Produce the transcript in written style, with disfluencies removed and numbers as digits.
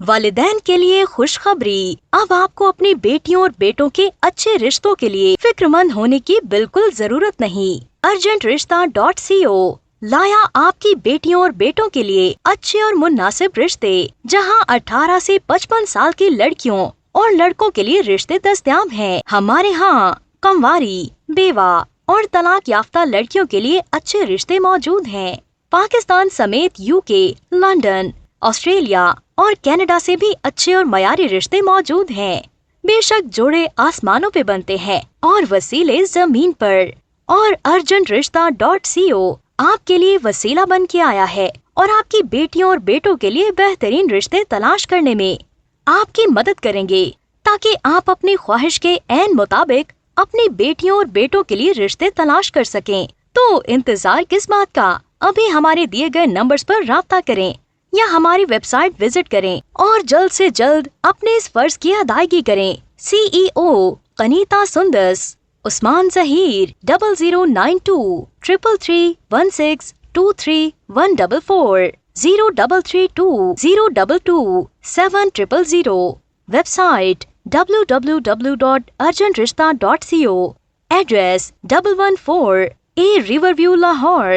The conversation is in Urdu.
والدین کے لیے خوشخبری، اب آپ کو اپنی بیٹیوں اور بیٹوں کے اچھے رشتوں کے لیے فکر مند ہونے کی بالکل ضرورت نہیں۔ urgentrishta.co لایا آپ کی بیٹیوں اور بیٹوں کے لیے اچھے اور مناسب رشتے، جہاں 18 سے 55 سال کی لڑکیوں اور لڑکوں کے لیے رشتے دستیاب ہیں۔ ہمارے ہاں کنواری، بیوہ اور طلاق یافتہ لڑکیوں کے لیے اچھے رشتے موجود ہیں۔ پاکستان سمیت UK، لندن، آسٹریلیا اور کینیڈا سے بھی اچھے اور معیاری رشتے موجود ہیں۔ بے شک جوڑے آسمانوں پہ بنتے ہیں اور وسیلے زمین پر، اور urgentrishta.co آپ کے لیے وسیلہ بن کے آیا ہے اور آپ کی بیٹیوں اور بیٹوں کے لیے بہترین رشتے تلاش کرنے میں آپ کی مدد کریں گے، تاکہ آپ اپنی خواہش کے عین مطابق اپنی بیٹیوں اور بیٹوں کے لیے رشتے تلاش کر سکیں۔ تو انتظار کس بات کا؟ ابھی ہمارے دیے گئے نمبرز پر رابطہ کریں یا ہماری ویب سائٹ وزٹ کریں اور جلد سے جلد اپنے اس فرض کی ادائیگی کریں۔ CEO Qanita Sundas, Usman Zaheer, 0092 333 1623 144 0332 022 7000۔ Website www.urgentrishta.co۔ Address 114 A Riverview Lahore.